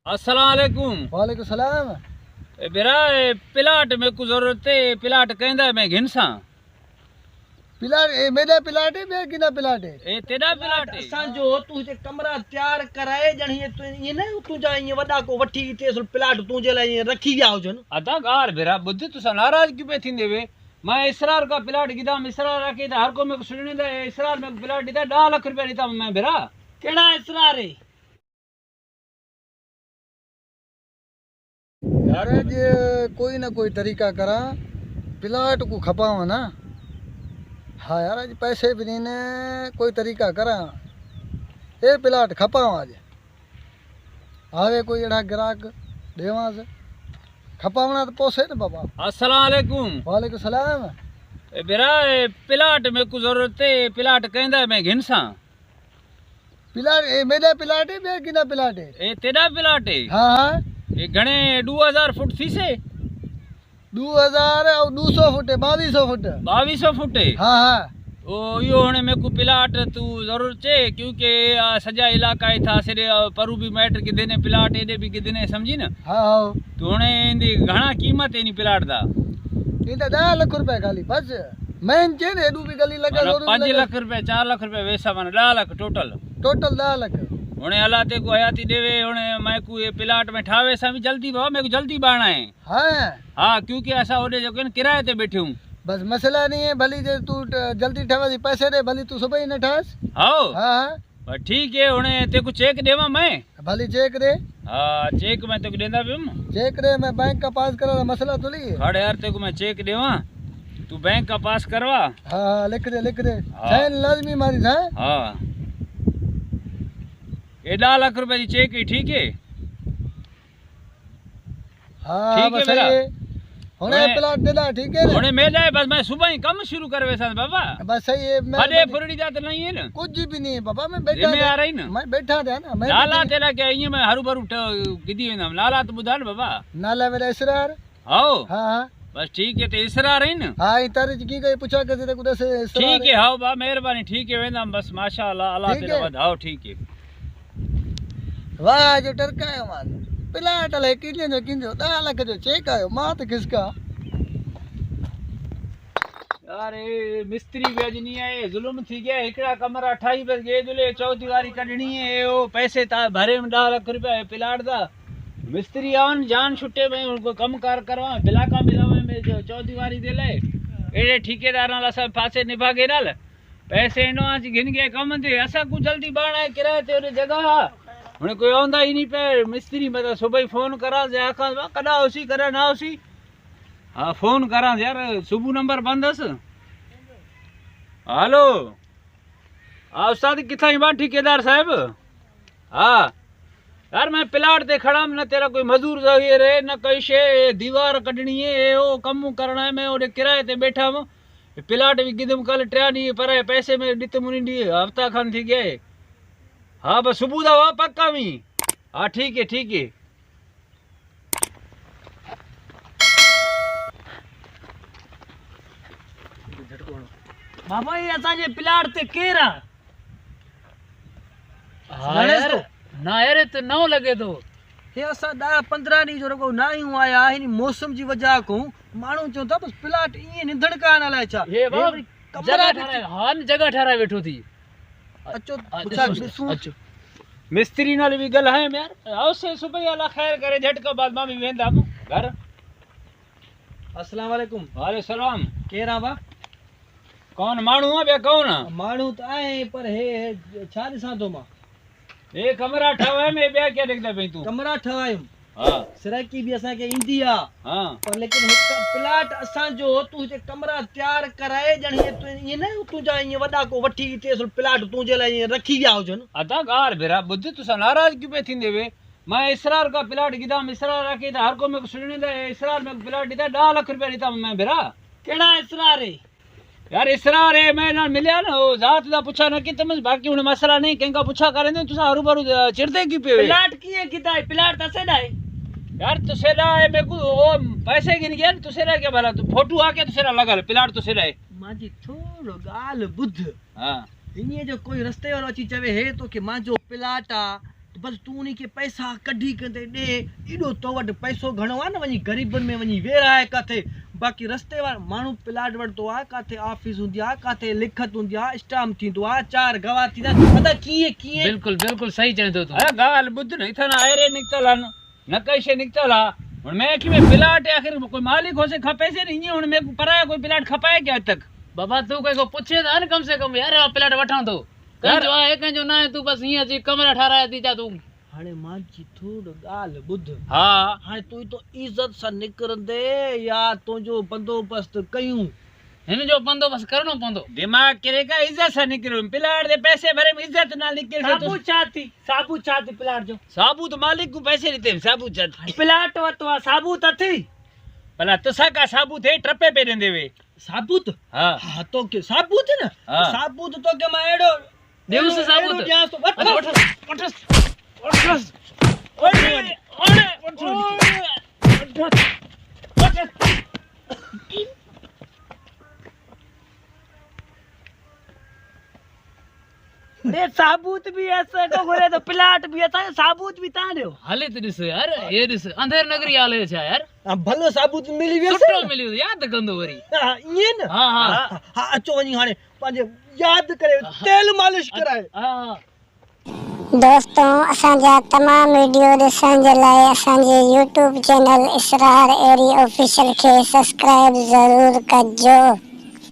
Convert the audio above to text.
अस्सलाम वालेकुम। वालेकुम सलाम। बेरा प्लाट में को जरूरत है, प्लाट कहंदा मैं घिनसा प्लाट मेरा प्लाट है बे किना प्लाट है ए तेरा प्लाट है असां जो तू जे कमरा तैयार कराए जणी तू ये न तू जा ये वडा को वठी ते प्लाट तू जे लाई रखी गया होजन अदा गार बेरा बुद्ध तुसा नाराज क्यों पे थिंदे वे। मैं इसरार का प्लाट गिदाम इसरार रखे था हर को में सुनने दे इसरार में प्लाट दिता 2 लाख रुपया दिता मैं बेरा केड़ा इसरार है यार जे कोई ना कोई तरीका करा प्लाट को खपावा ना। हाँ यार आज पैसे भी नहीं ने कोई तरीका करा ए प्लाट खपावा आज आवे कोई एड़ा ग्राहक देवा से खपावना तो पोसे न बाबा। अस्सलाम वालेकुम। वालेकुम सलाम। बेरा प्लाट में को जरूरत है, प्लाट कहंदा मैं घिनसा प्लाट मेरा प्लाट है बे किना प्लाट है ए तेरा प्लाट है। हाँ हाँ ए घणे 2000 फुट थी से 2000 और 200 फुट है 2200 फुट 2200 फुट है। हाँ हाँ ओ यो हणे मेरे को प्लाट तू जरूर चे क्योंकि सजा इलाका है था सिरे परू भी मैटर किदे ने प्लाट एडे भी किदे ने समझी ना। हाँ हाँ तो हणे इंदी घणा कीमत है नी प्लाट दा इनका 10 लाख रुपए खाली बस मेन चेन एडू भी गली लगा 5 लाख रुपए 4 लाख रुपए वैसा माने 10 लाख टोटल 10 लाख। हणे अल्लाह ते को हयाती देवे हणे मैं को ये प्लाट में ठावे सा भी जल्दी बाबा मेरे को जल्दी बाणा है। हाँ हाँ क्योंकि ऐसा ओडे जो के किराए ते बैठे हूं बस मसला नहीं है भली जे तू जल्दी ठवा दी पैसे दे भली तू सुबह ही न ठास। हाओ हाँ हाँ बस ठीक है हणे ते को चेक देवा मैं। भली चेक दे। हाँ चेक मैं तो देंदा भी हूं चेक दे मैं बैंक का पास करा मसला तो नहीं है। खड़े यार ते को मैं चेक देवा तू बैंक का पास करवा। हाँ हाँ लिख दे हाँ। साइन लाजमी मारी था। हाँ ये 2 लाख रुपए की चेक है ठीक है। हाँ ठीक है बस बेटा। सही है होने होने- प्लाट दे दा ठीक है हणे मैं जाए बस मैं सुबह ही कम शुरू करवे सन बाबा बस सही है अरे फुरड़ी जात नहीं है ना कुछ भी नहीं है बाबा मैं बैठा जिम्मे आ था रही ना मैं बैठा था ना मैं नाला तेरा क्या ये मैं हरू भरू किदी वेंदम नाला तो बुधा न बाबा। नाला मेरा इसरार। आओ हाँ हाँ बस ठीक है ते इसरा रही ना। हाँ इतारे की गई पूछा कैसे ते कुछ से ठीक है हाओ बा मेहरबानी ठीक है वेंदम बस माशाअल्लाह अल्लाह ठीक तेरा है। बधाओ ठीक है। वाह जो टरका है मान प्लाट ले किने जो किने 10 लाख जो चेक आयो मात किसका। यार ए मिस्त्री भेजनी है जुल्म थी गया एकड़ा कमरा 28 बस गए दुले चौथी वारी कढनी है ओ पैसे ता भरे में 2 लाख रुपया है प्लाट दा मिस्त्री आवन जान छुट्टे में उनको कम कार करवा बिलाका मिलावे में जो चौथी वारी दे ले एड़े ठेकेदार नाल सब पासे निभा गए नाल पैसे इनो आज गिन के कम दे असा को जल्दी बाणा है किराए ते ओरे जगह हुने कोई आंदा ही नहीं पे मिस्त्री मतलब सुबह फोन करा जे आखा कदा होसी करा ना होसी। हाँ फोन करा यार सुबह नंबर बंद हस। हेलो हाँ उस्ताद किथा बा ठेकेदार साहब। हाँ यार मैं प्लाट ते खड़ा न तेरा कोई मजदूर जगह रे न कोई शे दीवार कटनी है ओ कम करना है मैं ओडे किराए ते बैठा हूं प्लाट भी गिदम कल ट्रिया दी पर पैसे में डित मुनी दी हफ्ता खन थी गए। हाँ बस सुबह दा वा पक्का भी। हाँ ठीक है ठीक है। बाबा ये असा जे प्लाट ते केरा हाँ यार ना यार तो नौ लगे तो हे असा 10-15 डी जो रगो ना ही आया है मौसम जी वजह को मानू चो था बस प्लाट ये निधड़ का ना लाए छा ये बाप कमरा जगह ठहरा हाँ जगह ठहरा बैठो थी। अच्छो अच्छा अच्छा मिस्त्री नाल भी गल है यार आओ से सुबह अल्लाह खैर करे झटका बाद मां भी वेंदा घर। अस्सलाम वालेकुम। वाले सलाम। केरा बा कौन मानू है बे कौन मानू तो आए पर हे छा दिसा तो मा ए कमरा ठवे में बे क्या देखदा पे तू कमरा ठवायम हां सराकी भी असा के इंडिया हां पर लेकिन एक प्लाट असा जो तू जे कमरा तैयार कराए जण ये न तू जा ये वडा को वठी ते प्लाट तू जे लाई रखी गया हो जन अदा गार बेरा बुद्ध तुसा नाराज क्यों पे थिंदे वे। मैं इसरार का प्लाट गिदाम इसरार रखे था हर को में सुनने दे इसरार में प्लाट दिता 2 लाख रुपया दिता मैं बेरा केड़ा इसरार है यार इसरार है मैं ना मिलया ना ओ जात दा पूछा ना कि तुम बाकी हुन मसला नहीं केंका पूछा करे ने तुसा हरू भरू चिड़ते की पे प्लाट किए किदा है प्लाट तसे दाए यार तुसेरा है मेरे को वो पैसे गिन गया तुसेरा क्या भला तू फोटो आके तुसेरा लगा ले प्लाट तुसेरा है माजी थोड़ो गाल बुद्ध हां इन्हीं जो कोई रस्ते वालो अची चवे है तो कि मां जो प्लाट आ बस तू उन्हीं के पैसा कढी कंदे दे एडो तो वट पैसो घणो आ न वनी गरीबन में वनी वेराए काथे बाकी रस्ते वार मानू प्लाट वटतो आ काथे ऑफिस हुंदी आ काथे लिखत हुंदी आ स्टाम्प थींदो आ 4 गवाह थींदा पता कीए कीए बिल्कुल बिल्कुल सही चवंदो तूं अरे गाल बुद्ध नहीं था ना आयरे निकतला न कैसे निकतला हुन मैं कि में प्लाट आखिर कोई मालिक हो से खपे से नहीं हुन मैं पराया कोई प्लाट खपाए क्या तक बाबा तू कोई को पुछे था न कम से कम यार प्लाट वठां तो यार- कंजो आहे कंजो ना आहे तू बस हीअं अची कमरा ठाराए थी जा तू हाणे मांजी थोड़ गाल बुध हाँ हाणे तू तो इज्जत सां निकरंदे या तुंहिंजो बंदोबस्त कयूं हिन जो बंदोबस्त करणो पवंदो दिमाग करे का इज्जत से निकलो प्लाट दे पैसे भरे में इज्जत ना निकल साबू चाती प्लाट जो साबूत मालिक को पैसे देते साबूत चाहते प्लाट वतो साबूत अथी भला तुसा का साबूत है ट्रपे पे देंदे वे साबूत हाँ हाँ तो के साबूत न हाँ। साबूत तो के मैं एडो देउस साबूत। एडो ॾियांसि तो अरे वठ वठस वठस ओए ओए रे साबूत भी ऐसे को घुरे तो प्लाट भी अथा साबूत भी ता ॾियो हले त ॾिस यार हे ॾिस अंधेर नगरी हाले छा यार भलो साबूत मिली वियो सुठो मिलियो यादि कंदो वरी ईअं न हा हा हा अचो वञी हाणे पंहिंजे यादि करे तेल मालिश कराए हा दोस्तों असांजा तमाम वीडियो ॾिसण जे लाइ असांजे यूट्यूब चैनल इसरार एरी ऑफिशियल खे सब्सक्राइब ज़रूर कजो।